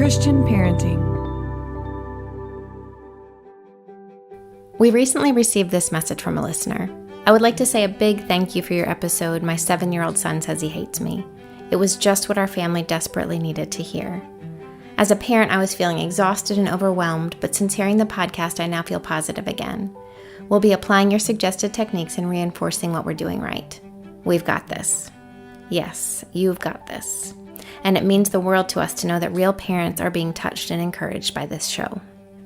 Christian parenting. We recently received this message from a listener. I would like to say a big thank you for your episode, My 7-year-old son says he hates me. It was just what our family desperately needed to hear. As a parent, I was feeling exhausted and overwhelmed, but since hearing the podcast, I now feel positive again. We'll be applying your suggested techniques and reinforcing what we're doing right. We've got this. Yes, you've got this. And it means the world to us to know that real parents are being touched and encouraged by this show.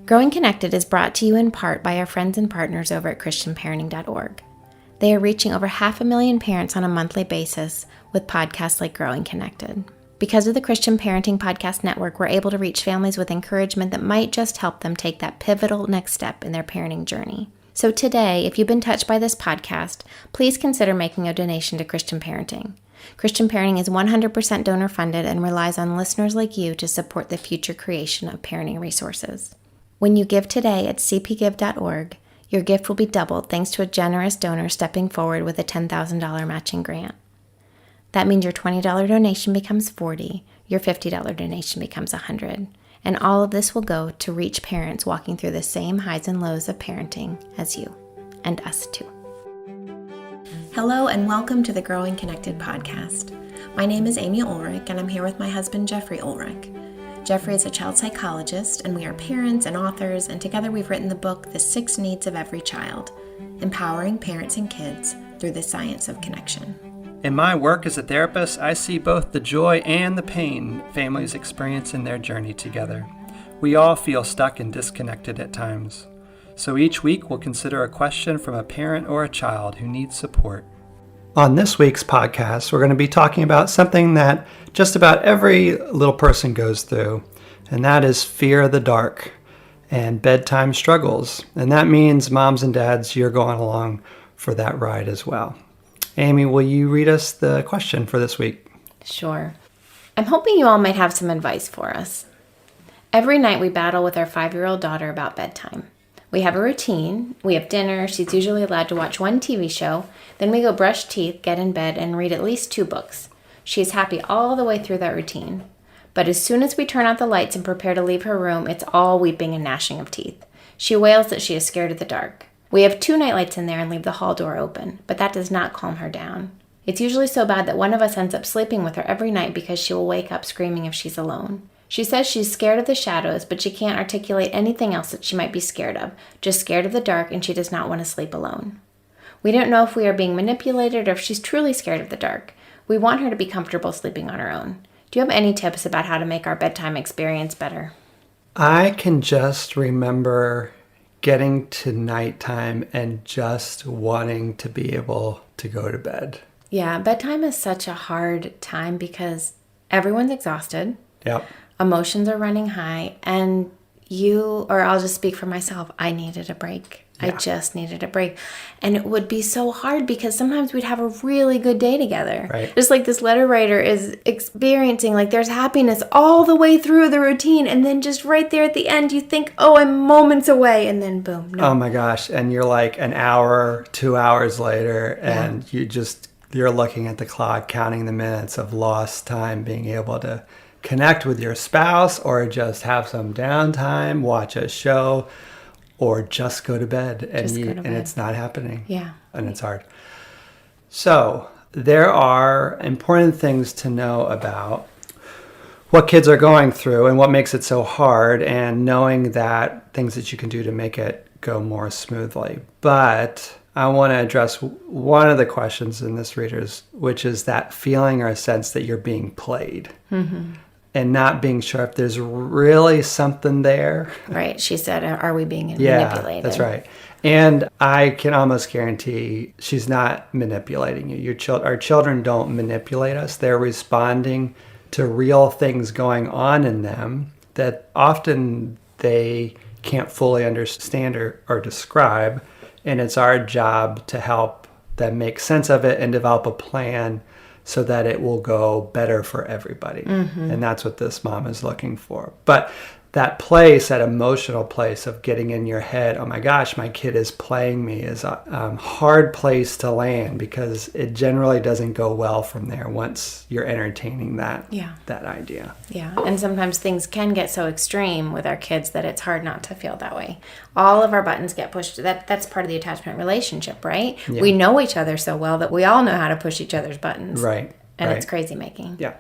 Growing Connected is brought to you in part by our friends and partners over at ChristianParenting.org. They are reaching over 500,000 parents on a monthly basis with podcasts like Growing Connected. Because of the Christian Parenting Podcast Network, we're able to reach families with encouragement that might just help them take that pivotal next step in their parenting journey. So today, if you've been touched by this podcast, please consider making a donation to Christian Parenting. Christian Parenting is 100% donor-funded and relies on listeners like you to support the future creation of parenting resources. When you give today at cpgive.org, your gift will be doubled thanks to a generous donor stepping forward with a $10,000 matching grant. That means your $20 donation becomes $40, your $50 donation becomes $100, and all of this will go to reach parents walking through the same highs and lows of parenting as you, and us too. Hello and welcome to the Growing Connected podcast. My name is Amy Ulrich and I'm here with my husband Jeffrey Ulrich. Jeffrey is a child psychologist and we are parents and authors, and together we've written the book The 6 Needs of Every Child, Empowering Parents and Kids Through the Science of Connection. In my work as a therapist, I see both the joy and the pain families experience in their journey together. We all feel stuck and disconnected at times. So each week we'll consider a question from a parent or a child who needs support. On this week's podcast, we're going to be talking about something that just about every little person goes through, and that is fear of the dark and bedtime struggles. And that means moms and dads, you're going along for that ride as well. Amy, will you read us the question for this week? Sure. I'm hoping you all might have some advice for us. Every night we battle with our 5-year-old daughter about bedtime. We have a routine. We have dinner. She's usually allowed to watch one TV show. Then we go brush teeth, get in bed, and read at least 2 books. She is happy all the way through that routine. But as soon as we turn out the lights and prepare to leave her room, it's all weeping and gnashing of teeth. She wails that she is scared of the dark. We have 2 nightlights in there and leave the hall door open, but that does not calm her down. It's usually so bad that one of us ends up sleeping with her every night because she will wake up screaming if she's alone. She says she's scared of the shadows, but she can't articulate anything else that she might be scared of, just scared of the dark, and she does not want to sleep alone. We don't know if we are being manipulated or if she's truly scared of the dark. We want her to be comfortable sleeping on her own. Do you have any tips about how to make our bedtime experience better? I can just remember getting to nighttime and just wanting to be able to go to bed. Yeah, bedtime is such a hard time because everyone's exhausted. Yep. Emotions are running high, and I'll just speak for myself, I needed a break. Yeah. I just needed a break. And it would be so hard because sometimes we'd have a really good day together. Right. Just like this letter writer is experiencing, like there's happiness all the way through the routine, and then just right there at the end you think, oh, I'm moments away, and then boom. No. Oh my gosh. And you're like an hour, 2 hours later, and you're looking at the clock, counting the minutes of lost time, being able to connect with your spouse or just have some downtime, watch a show, or just go to bed. And it's not happening. Yeah. And it's hard. So there are important things to know about what kids are going through and what makes it so hard, and knowing that things that you can do to make it go more smoothly. But I want to address one of the questions in this reader's, which is that feeling or a sense that you're being played. Mm-hmm. And not being sure if there's really something there. Right. She said, are we being manipulated? Yeah, that's right. And I can almost guarantee she's not manipulating you. Our children don't manipulate us. They're responding to real things going on in them that often they can't fully understand or describe. And it's our job to help them make sense of it and develop a plan so that it will go better for everybody. Mm-hmm. And that's what this mom is looking for. But that place, that emotional place of getting in your head, oh my gosh, my kid is playing me, is a hard place to land, because it generally doesn't go well from there once you're entertaining that idea. Yeah, and sometimes things can get so extreme with our kids that it's hard not to feel that way. All of our buttons get pushed. That's part of the attachment relationship, right? Yeah. We know each other so well that we all know how to push each other's buttons. Right. And it's crazy making. Yeah.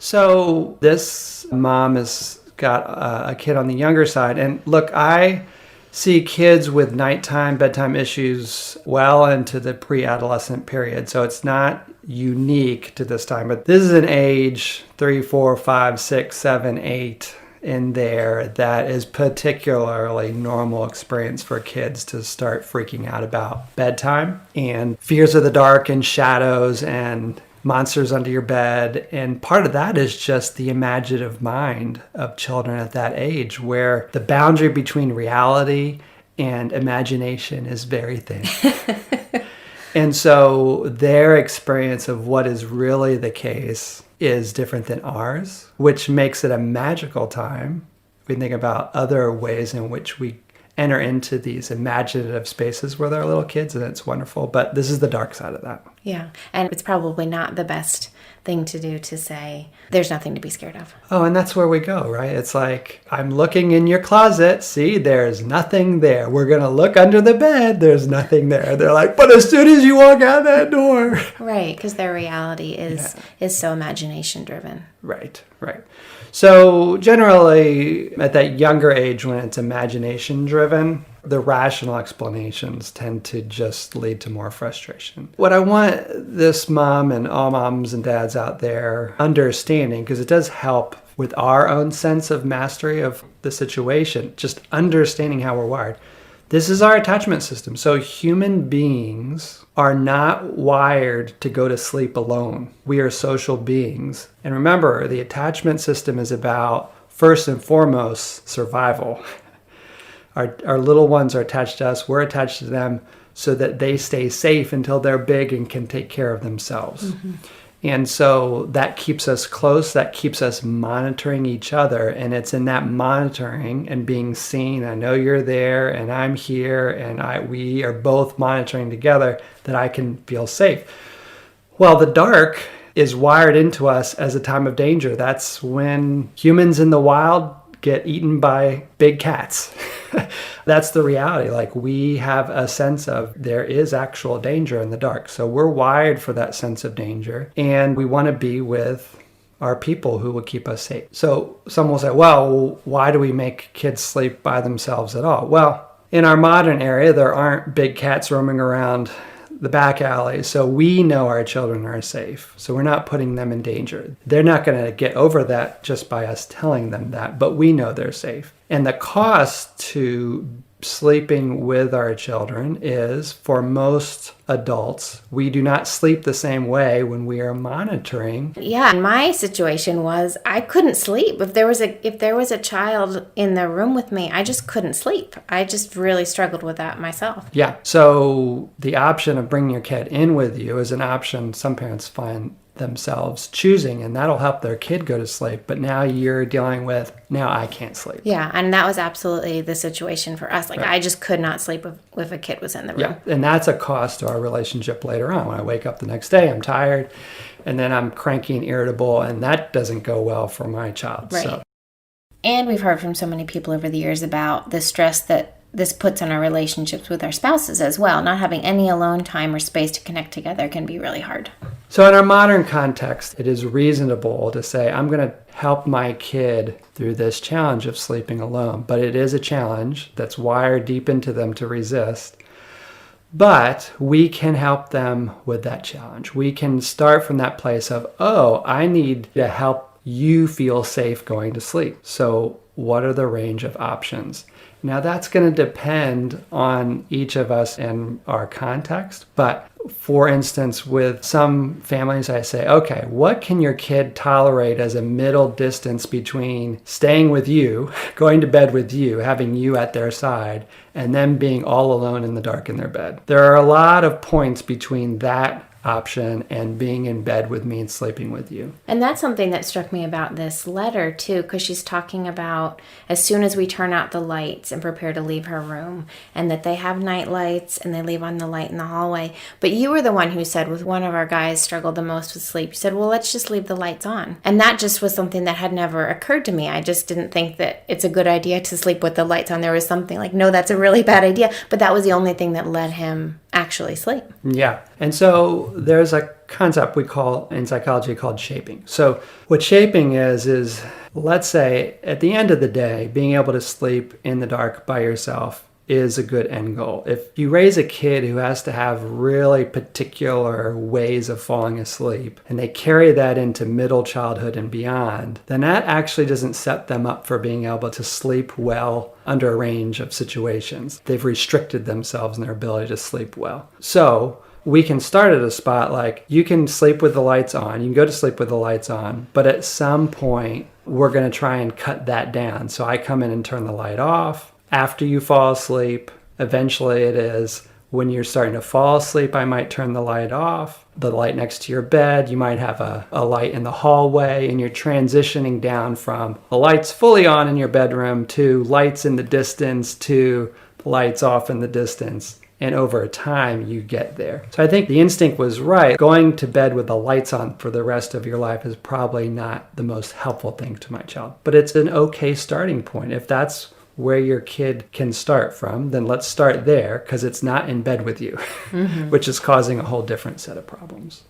So this mom has got a kid on the younger side. And look, I see kids with nighttime, bedtime issues well into the pre-adolescent period. So it's not unique to this time. But this is an age 3, 4, 5, 6, 7, 8 in there that is particularly normal experience for kids to start freaking out about bedtime and fears of the dark and shadows and monsters under your bed. And part of that is just the imaginative mind of children at that age, where the boundary between reality and imagination is very thin. And so their experience of what is really the case is different than ours, which makes it a magical time. We think about other ways in which we enter into these imaginative spaces where they're little kids, and it's wonderful. But this is the dark side of that. Yeah, and it's probably not the best thing to do to say, there's nothing to be scared of. Oh, and that's where we go, right? It's like, I'm looking in your closet. See, there's nothing there. We're going to look under the bed. There's nothing there. They're like, but as soon as you walk out that door. Right, because their reality is so imagination driven. Right. So generally, at that younger age, when it's imagination driven, the rational explanations tend to just lead to more frustration. What I want this mom and all moms and dads out there understanding, because it does help with our own sense of mastery of the situation, just understanding how we're wired. This is our attachment system. So human beings are not wired to go to sleep alone. We are social beings. And remember, the attachment system is about, first and foremost, survival. Our little ones are attached to us. We're attached to them so that they stay safe until they're big and can take care of themselves. Mm-hmm. And so that keeps us close. That keeps us monitoring each other. And it's in that monitoring and being seen, I know you're there and I'm here and we are both monitoring together, that I can feel safe. Well, the dark is wired into us as a time of danger. That's when humans in the wild get eaten by big cats. That's the reality. Like, we have a sense of there is actual danger in the dark. So we're wired for that sense of danger, and we want to be with our people who will keep us safe. So some will say, well, why do we make kids sleep by themselves at all? Well, in our modern area, there aren't big cats roaming around the back alley, so we know our children are safe. So we're not putting them in danger. They're not going to get over that just by us telling them that, but we know they're safe. And the cost to sleeping with our children is, for most adults, we do not sleep the same way when we are monitoring. Yeah, and my situation was I couldn't sleep. If there was a child in the room with me, I just couldn't sleep. I just really struggled with that myself. Yeah. So the option of bringing your kid in with you is an option some parents find themselves choosing, and that'll help their kid go to sleep. But now you're dealing with, now I can't sleep. Yeah, and that was absolutely the situation for us. Like, right. I just could not sleep if a kid was in the room. Yeah, and that's a cost to our relationship later on. When I wake up the next day, I'm tired, and then I'm cranky and irritable, and that doesn't go well for my child. Right. So. And we've heard from so many people over the years about the stress that this puts on our relationships with our spouses as well. Not having any alone time or space to connect together can be really hard. So in our modern context, it is reasonable to say, I'm going to help my kid through this challenge of sleeping alone. But it is a challenge that's wired deep into them to resist. But we can help them with that challenge. We can start from that place of, oh, I need to help you feel safe going to sleep. So what are the range of options? Now, that's going to depend on each of us and our context. But for instance, with some families, I say, okay, what can your kid tolerate as a middle distance between staying with you, going to bed with you, having you at their side, and them being all alone in the dark in their bed? There are a lot of points between that option and being in bed with me and sleeping with you. And that's something that struck me about this letter too, because she's talking about as soon as we turn out the lights and prepare to leave her room, and that they have night lights and they leave on the light in the hallway. But you were the one who said, with one of our guys struggled the most with sleep, you said, well, let's just leave the lights on. And that just was something that had never occurred to me. I just didn't think that it's a good idea to sleep with the lights on. There was something like, no, that's a really bad idea. But that was the only thing that let him actually sleep. Yeah. And so there's a concept we call in psychology called shaping. So what shaping is let's say at the end of the day, being able to sleep in the dark by yourself is a good end goal. If you raise a kid who has to have really particular ways of falling asleep and they carry that into middle childhood and beyond, then that actually doesn't set them up for being able to sleep well under a range of situations. They've restricted themselves in their ability to sleep well. So we can start at a spot like you can sleep with the lights on, you can go to sleep with the lights on, but at some point we're going to try and cut that down. So I come in and turn the light off. After you fall asleep, eventually it is when you're starting to fall asleep, I might turn the light off. The light next to your bed, you might have a light in the hallway, and you're transitioning down from the lights fully on in your bedroom to lights in the distance to lights off in the distance. And over time, you get there. So I think the instinct was right. Going to bed with the lights on for the rest of your life is probably not the most helpful thing to my child. But it's an okay starting point. If that's where your kid can start from, then let's start there, because it's not in bed with you, which is causing a whole different set of problems.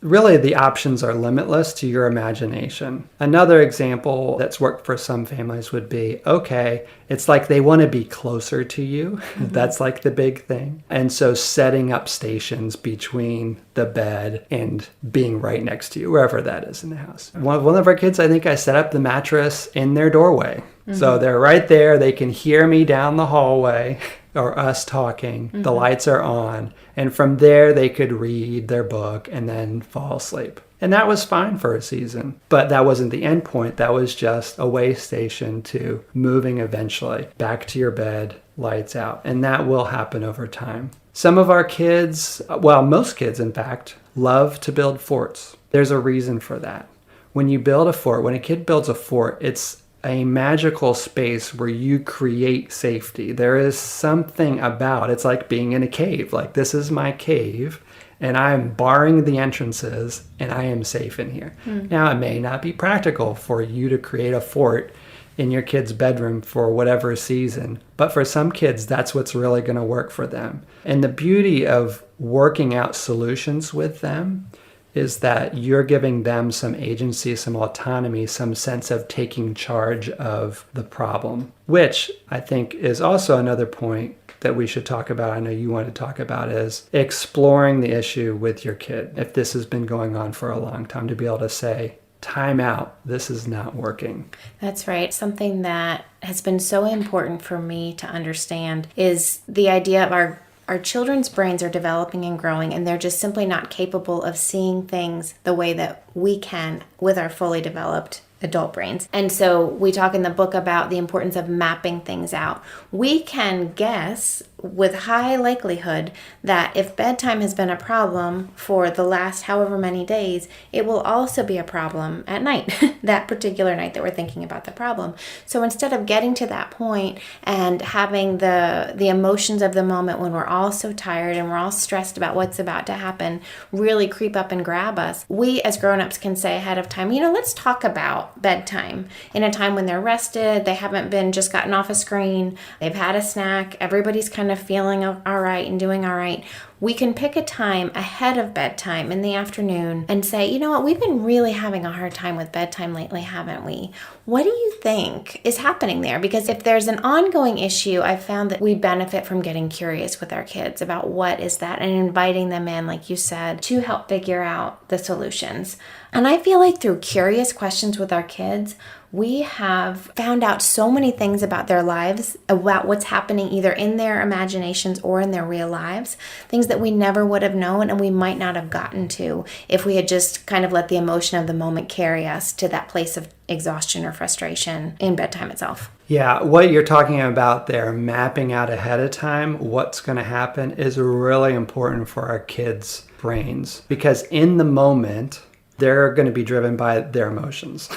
Really, the options are limitless to your imagination. Another example that's worked for some families would be, okay, it's like they want to be closer to you. That's like the big thing. And so setting up stations between the bed and being right next to you, wherever that is in the house. One of our kids, I think I set up the mattress in their doorway. So they're right there. They can hear me down the hallway or us talking. The lights are on. And from there, they could read their book and then fall asleep. And that was fine for a season. But that wasn't the end point. That was just a way station to moving eventually back to your bed, lights out. And that will happen over time. Some of our kids, well, most kids, in fact, love to build forts. There's a reason for that. When you build a fort, when a kid builds a fort, it's a magical space where you create safety. There is something about it's like being in a cave. Like, this is my cave and I'm barring the entrances and I am safe in here. Now, it may not be practical for you to create a fort in your kid's bedroom for whatever season, but for some kids, that's what's really going to work for them. And the beauty of working out solutions with them is that you're giving them some agency, some autonomy, some sense of taking charge of the problem, which I think is also another point that we should talk about. I know you want to talk about is exploring the issue with your kid. If this has been going on for a long time, to be able to say, time out, this is not working. That's right. Something that has been so important for me to understand is the idea of our children's brains are developing and growing, and they're just simply not capable of seeing things the way that we can with our fully developed adult brains. And so we talk in the book about the importance of mapping things out. We can guess with high likelihood that if bedtime has been a problem for the last however many days, it will also be a problem at night, that particular night that we're thinking about the problem. So instead of getting to that point and having the emotions of the moment when we're all so tired and we're all stressed about what's about to happen really creep up and grab us, we as grown-ups can say ahead of time, let's talk about bedtime in a time when they're rested, they haven't been just gotten off a screen, they've had a snack, everybody's kind of feeling all right and doing all right. We can pick a time ahead of bedtime in the afternoon and say, you know what, we've been really having a hard time with bedtime lately, haven't we? What do you think is happening there? Because if there's an ongoing issue, I've found that we benefit from getting curious with our kids about what is that and inviting them in, like you said, to help figure out the solutions. And I feel like through curious questions with our kids, we have found out so many things about their lives, about what's happening either in their imaginations or in their real lives, things that we never would have known and we might not have gotten to if we had just kind of let the emotion of the moment carry us to that place of exhaustion or frustration in bedtime itself. Yeah, what you're talking about there, mapping out ahead of time what's going to happen, is really important for our kids brains, because in the moment, they're going to be driven by their emotions.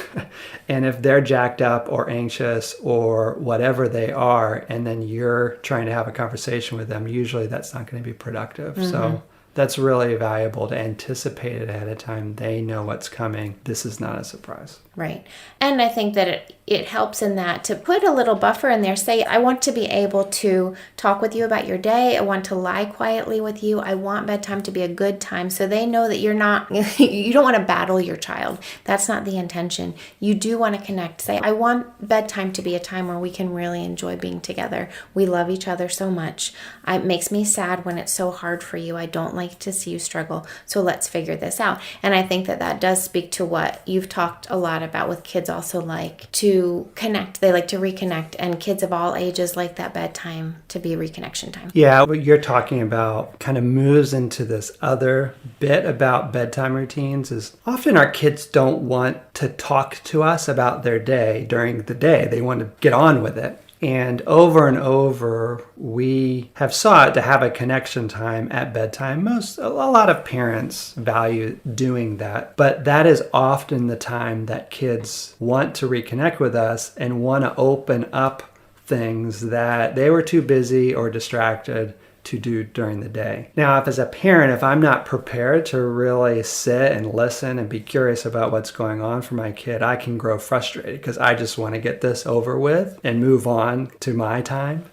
And if they're jacked up or anxious or whatever they are, and then you're trying to have a conversation with them, usually that's not going to be productive. So that's really valuable to anticipate it ahead of time. They know what's coming. This is not a surprise. Right. And I think that it helps in that to put a little buffer in there. Say, I want to be able to talk with you about your day. I want to lie quietly with you. I want bedtime to be a good time. So they know that you're not, you don't want to battle your child. That's not the intention. You do want to connect. Say, I want bedtime to be a time where we can really enjoy being together. We love each other so much. It makes me sad when it's so hard for you. I don't like to see you struggle. So let's figure this out. And I think that does speak to what you've talked a lot about with kids also like to connect. They like to reconnect, and kids of all ages like that bedtime to be reconnection time. Yeah, what you're talking about kind of moves into this other bit about bedtime routines is often our kids don't want to talk to us about their day during the day. They want to get on with it. And over, we have sought to have a connection time at bedtime. A lot of parents value doing that, but that is often the time that kids want to reconnect with us and want to open up things that they were too busy or distracted to do during the day. Now, if as a parent, if I'm not prepared to really sit and listen and be curious about what's going on for my kid, I can grow frustrated because I just want to get this over with and move on to my time.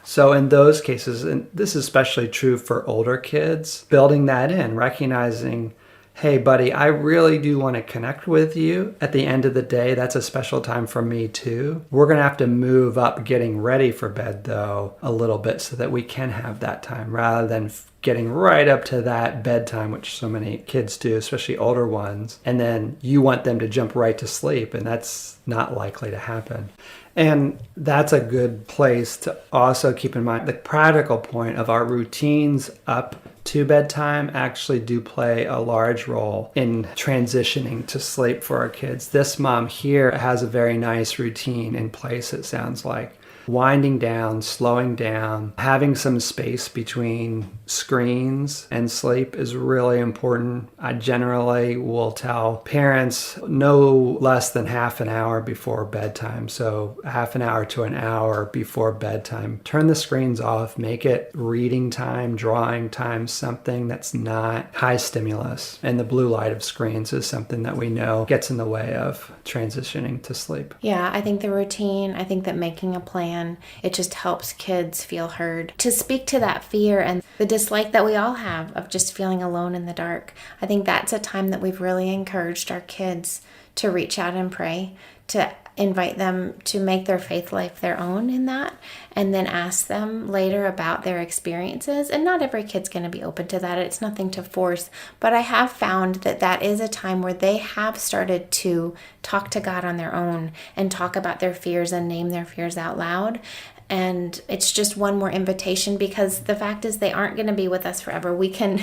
So in those cases, and this is especially true for older kids, building that in, recognizing, hey, buddy, I really do want to connect with you. At the end of the day, that's a special time for me too. We're going to have to move up getting ready for bed, though, a little bit so that we can have that time rather than getting right up to that bedtime, which so many kids do, especially older ones. And then you want them to jump right to sleep, and that's not likely to happen. And that's a good place to also keep in mind the practical point of our routines up to bedtime actually do play a large role in transitioning to sleep for our kids. This mom here has a very nice routine in place, it sounds like. Winding down, slowing down, having some space between screens and sleep is really important. I generally will tell parents no less than half an hour before bedtime. So half an hour to an hour before bedtime. Turn the screens off, make it reading time, drawing time, something that's not high stimulus. And the blue light of screens is something that we know gets in the way of transitioning to sleep. Yeah, I think the routine, I think that making a plan, it just helps kids feel heard. To speak to that fear and the dislike that we all have of just feeling alone in the dark, I think that's a time that we've really encouraged our kids to reach out and pray, to invite them to make their faith life their own in that, and then ask them later about their experiences. And not every kid's going to be open to that. It's nothing to force. But I have found that is a time where they have started to talk to God on their own and talk about their fears and name their fears out loud. And it's just one more invitation, because the fact is they aren't going to be with us forever. We can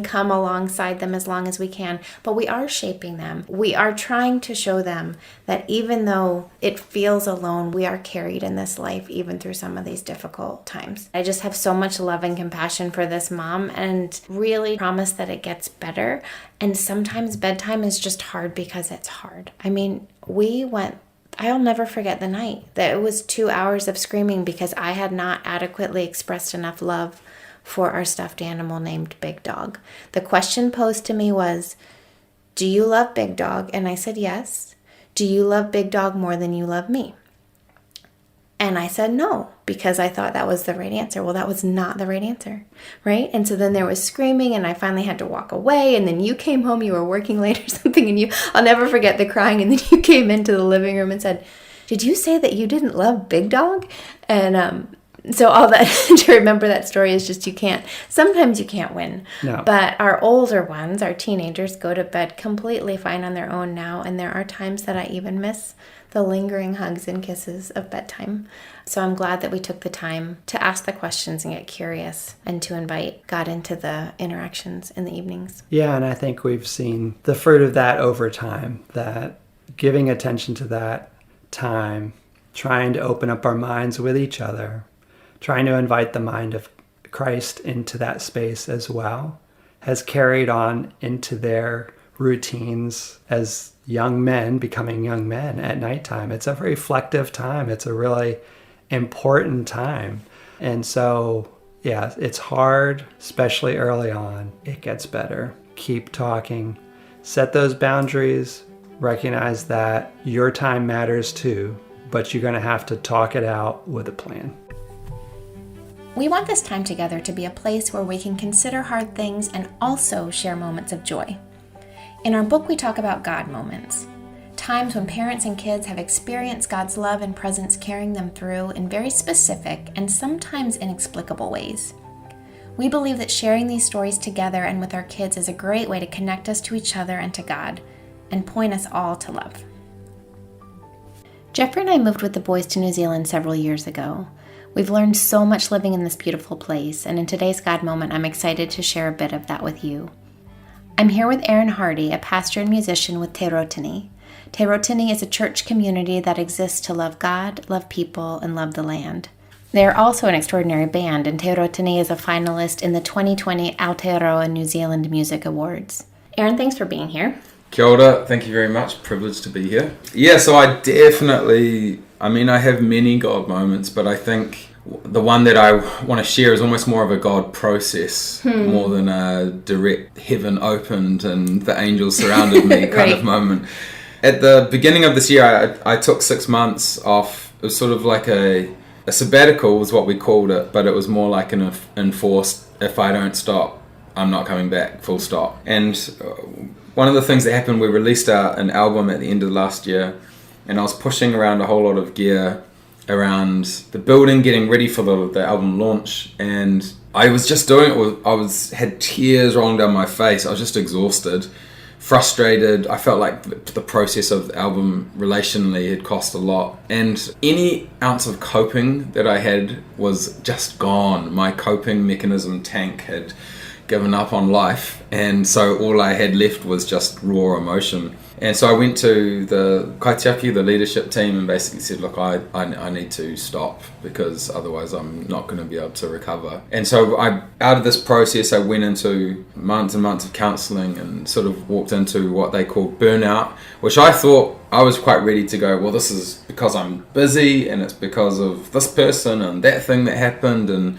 come alongside them as long as we can, but we are shaping them. We are trying to show them that even though it feels alone, we are carried in this life, even through some of these difficult times. I just have so much love and compassion for this mom, and really promise that it gets better. And sometimes bedtime is just hard because it's hard. I mean, I'll never forget the night that it was 2 hours of screaming because I had not adequately expressed enough love for our stuffed animal named Big Dog. The question posed to me was, do you love Big Dog? And I said, yes. Do you love Big Dog more than you love me? And I said no, because I thought that was the right answer. Well, that was not the right answer, right? And so then there was screaming, and I finally had to walk away, and then you came home, you were working late or something, and I'll never forget the crying, and then you came into the living room and said, did you say that you didn't love Big Dog? And so all that, to remember that story is just sometimes you can't win. No. But our older ones, our teenagers, go to bed completely fine on their own now, and there are times that I even miss the lingering hugs and kisses of bedtime. So I'm glad that we took the time to ask the questions and get curious and to invite God into the interactions in the evenings. Yeah, and I think we've seen the fruit of that over time, that giving attention to that time, trying to open up our minds with each other, trying to invite the mind of Christ into that space as well, has carried on into their routines as young men becoming young men at nighttime. It's a reflective time. It's a really important time. And so, yeah, it's hard, especially early on. It gets better. Keep talking. Set those boundaries. Recognize that your time matters too, but you're going to have to talk it out with a plan. We want this time together to be a place where we can consider hard things and also share moments of joy. In our book, we talk about God moments, times when parents and kids have experienced God's love and presence carrying them through in very specific and sometimes inexplicable ways. We believe that sharing these stories together and with our kids is a great way to connect us to each other and to God, and point us all to love. Jeffrey and I moved with the boys to New Zealand several years ago. We've learned so much living in this beautiful place, and in today's God Moment, I'm excited to share a bit of that with you. I'm here with Aaron Hardy, a pastor and musician with Te Rautini. Te Rautini is a church community that exists to love God, love people, and love the land. They are also an extraordinary band, and Te Rautini is a finalist in the 2020 Aotearoa New Zealand Music Awards. Aaron, thanks for being here. Kia ora, thank you very much. Privileged to be here. Yeah, so I have many God moments, but I think the one that I want to share is almost more of a God process, more than a direct heaven opened and the angels surrounded me kind of moment. At the beginning of this year, I took 6 months off. It was sort of like a sabbatical was what we called it, but it was more like an enforced, if I don't stop, I'm not coming back, full stop. And one of the things that happened, we released an album at the end of last year, and I was pushing around a whole lot of gear around the building, getting ready for the album launch, and I was just doing it had tears rolling down my face. I was just exhausted, frustrated. I felt like the process of the album relationally had cost a lot, and any ounce of coping that I had was just gone. My coping mechanism tank had given up on life, and so all I had left was just raw emotion. And so I went to the kaitiaki, the leadership team, and basically said, look, I need to stop, because otherwise I'm not going to be able to recover. And so out of this process, I went into months and months of counselling and sort of walked into what they call burnout, which I thought I was quite ready to go, well, this is because I'm busy, and it's because of this person and that thing that happened, and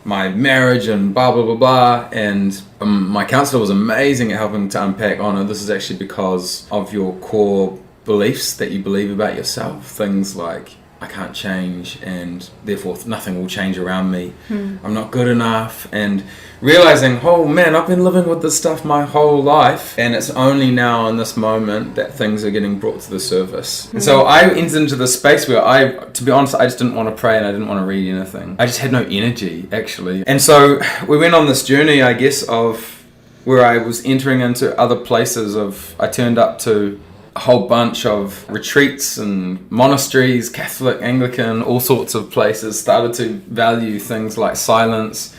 my marriage and blah, blah, blah, blah. And my counsellor was amazing at helping to unpack, oh no, this is actually because of your core beliefs that you believe about yourself. Things like, I can't change, and therefore nothing will change around me. I'm not good enough. And realizing, oh man, I've been living with this stuff my whole life, and it's only now in this moment that things are getting brought to the surface. And so I entered into this space where to be honest, I just didn't want to pray and I didn't want to read anything. I just had no energy, actually. And so we went on this journey, I guess, of where I was entering into other places I turned up to a whole bunch of retreats and monasteries, Catholic, Anglican, all sorts of places, started to value things like silence.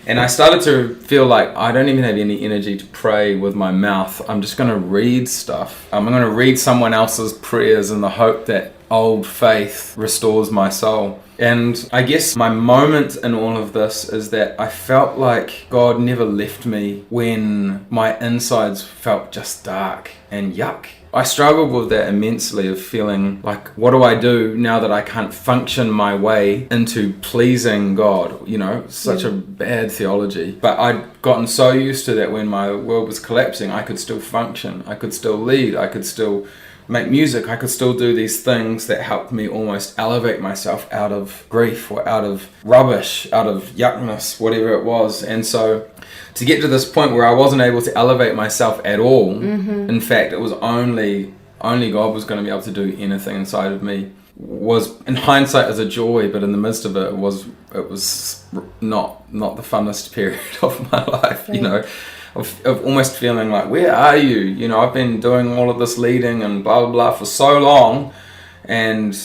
And I started to feel like I don't even have any energy to pray with my mouth. I'm just going to read stuff. I'm going to read someone else's prayers in the hope that old faith restores my soul. And I guess my moment in all of this is that I felt like God never left me when my insides felt just dark and yuck. I struggled with that immensely, of feeling like, what do I do now that I can't function my way into pleasing God? You know, such a bad theology. But I'd gotten so used to that when my world was collapsing, I could still function, I could still lead, I could still make music, I could still do these things that helped me almost elevate myself out of grief or out of rubbish, out of yuckness, whatever it was. And so to get to this point where I wasn't able to elevate myself at all, in fact, it was only God was going to be able to do anything inside of me, was in hindsight as a joy, but in the midst of it was not the funnest period of my life, right. You know, of almost feeling like, where are you? You know, I've been doing all of this leading and blah, blah, blah for so long, and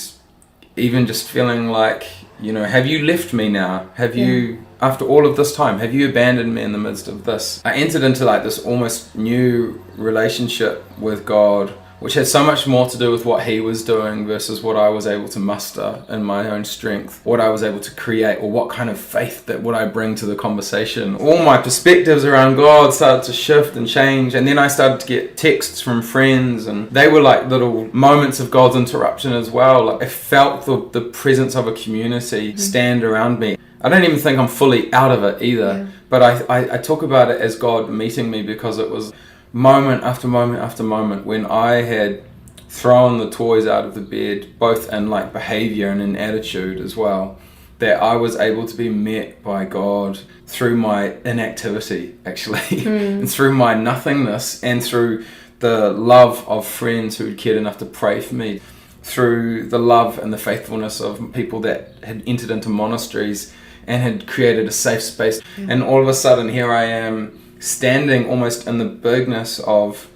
even just feeling like, you know, have you left me now? Have you, after all of this time, have you abandoned me in the midst of this? I entered into like this almost new relationship with God, which had so much more to do with what he was doing versus what I was able to muster in my own strength, what I was able to create, or what kind of faith that would I bring to the conversation. All my perspectives around God started to shift and change, and then I started to get texts from friends, and they were like little moments of God's interruption as well. Like I felt the presence of a community stand around me. I don't even think I'm fully out of it either, but I talk about it as God meeting me, because it was moment after moment after moment when I had thrown the toys out of the bed, both in like behavior and in attitude as well, that I was able to be met by God through my inactivity, actually, and through my nothingness, and through the love of friends who had cared enough to pray for me, through the love and the faithfulness of people that had entered into monasteries and had created a safe space. And all of a sudden, here I am, standing almost in the bigness of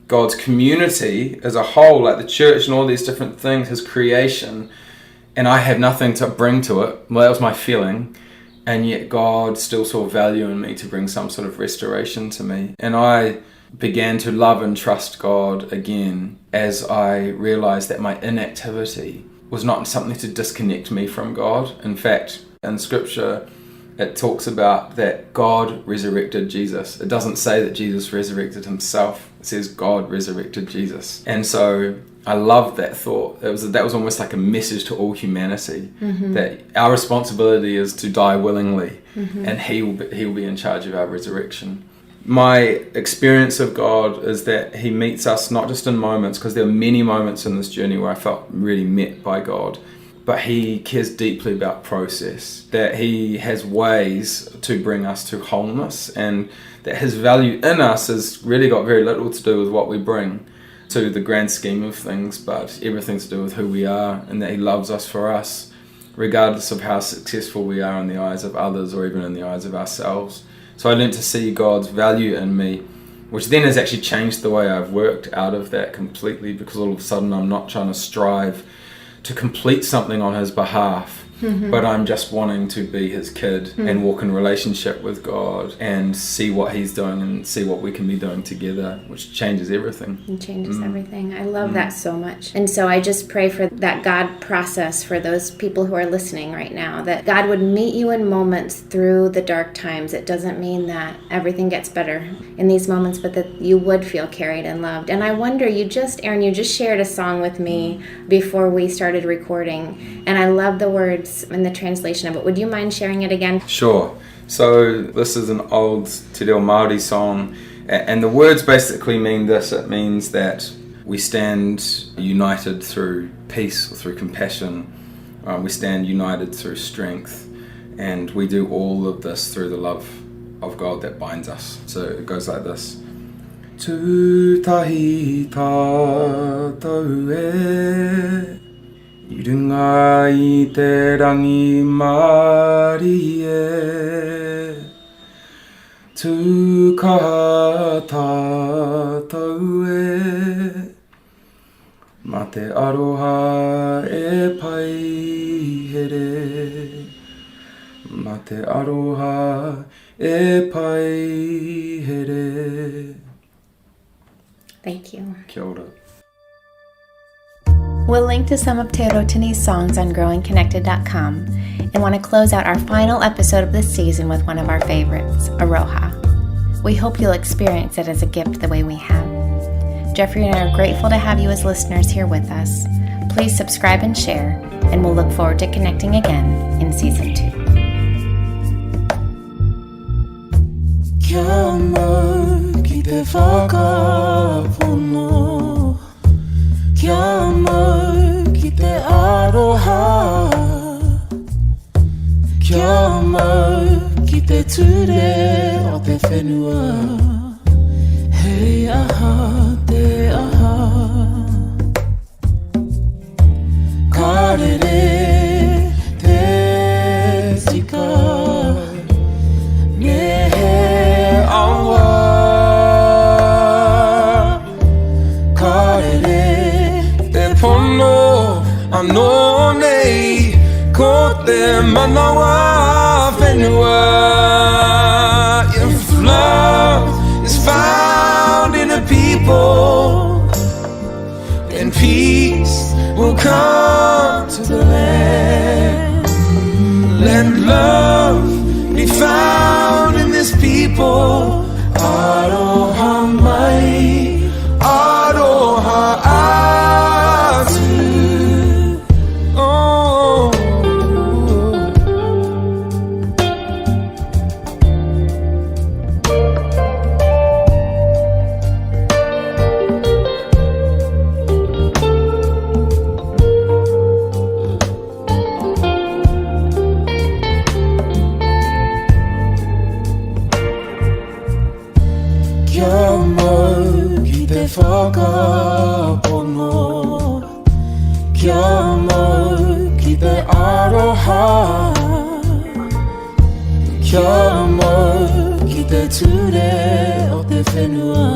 God's community as a whole, like the church and all these different things, his creation, and I have nothing to bring to it. Well, that was my feeling, and yet God still saw value in me to bring some sort of restoration to me. And I began to love and trust God again as I realized that my inactivity was not something to disconnect me from God. In fact, in scripture, it talks about that God resurrected Jesus. It doesn't say that Jesus resurrected himself. It says God resurrected Jesus. And so I loved that thought. That was almost like a message to all humanity, that our responsibility is to die willingly, and he will be in charge of our resurrection. My experience of God is that he meets us not just in moments, because there are many moments in this journey where I felt really met by God, but he cares deeply about process, that he has ways to bring us to wholeness, and that his value in us has really got very little to do with what we bring to the grand scheme of things, but everything to do with who we are, and that he loves us for us, regardless of how successful we are in the eyes of others or even in the eyes of ourselves. So I learned to see God's value in me, which then has actually changed the way I've worked out of that completely, because all of a sudden I'm not trying to strive to complete something on his behalf, but I'm just wanting to be his kid and walk in relationship with God and see what he's doing and see what we can be doing together, which changes everything. It changes everything. I love that so much. And so I just pray for that God process for those people who are listening right now, that God would meet you in moments through the dark times. It doesn't mean that everything gets better in these moments, but that you would feel carried and loved. And I wonder, Erin, you just shared a song with me before we started recording, and I love the words and the translation of it. Would you mind sharing it again? Sure. So this is an old Te Reo Māori song, and the words basically mean this. It means that we stand united through peace, or through compassion. We stand united through strength, and we do all of this through the love of God that binds us. So it goes like this. Tūtahi tātou e I runga I te rangi Māori e Tū kaha tātou e Ma te aroha e pai here Ma te aroha e pai here. Thank you. Kia ora. We'll link to some of Te Rautini's songs on growingconnected.com, and want to close out our final episode of this season with one of our favorites, Aroha. We hope you'll experience it as a gift the way we have. Jeffrey and I are grateful to have you as listeners here with us. Please subscribe and share, and we'll look forward to connecting again in Season 2. Kia mau ki te whakapono Kia mau ki te aroha Kia mau ki te ture o te whenua Hei aha te aha Karere te tika Me he awa Karere te pono Anō nei ko te manawa whenua If love is found in a people peace will come to the land. Let love be found in this people. Arohamai, Arohaatu. Oh. Kia mau ki te whakapono, kia mau ki te aroha, kia mau ki te ture o te whenua.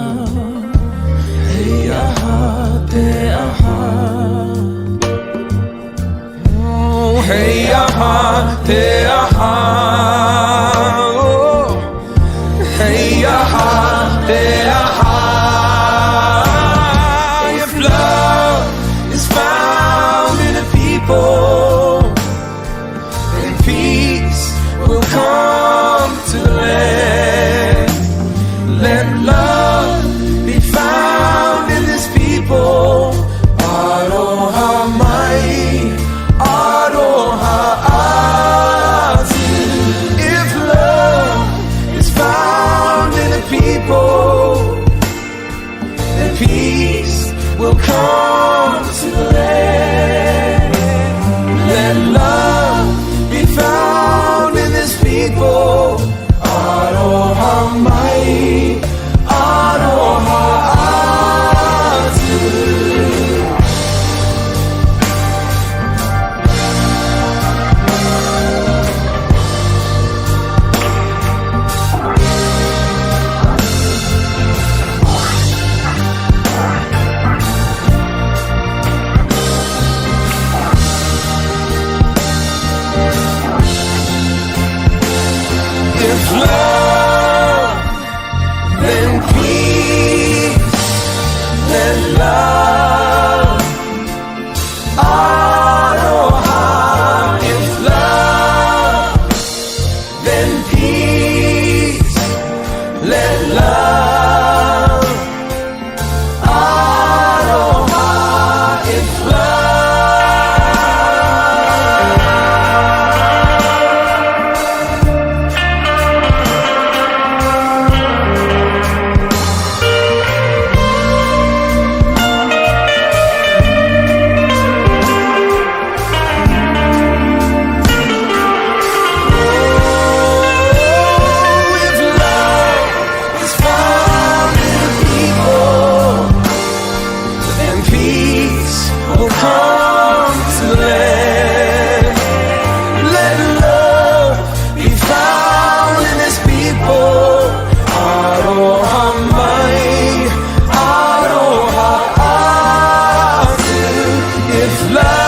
Hei aha, te aha. Oh, hei aha, te aha. Oh, hei aha. If love is found in a people, then peace will come to the land. Let love be found in this people. Arohamai, Arohaatu. If love is found in a people, then peace will come to the land. Let love be found in this people. Arohamai, Arohaatu. If love, then peace, then love. Aroha. If love, then peace, let love. Aroha. If love. Love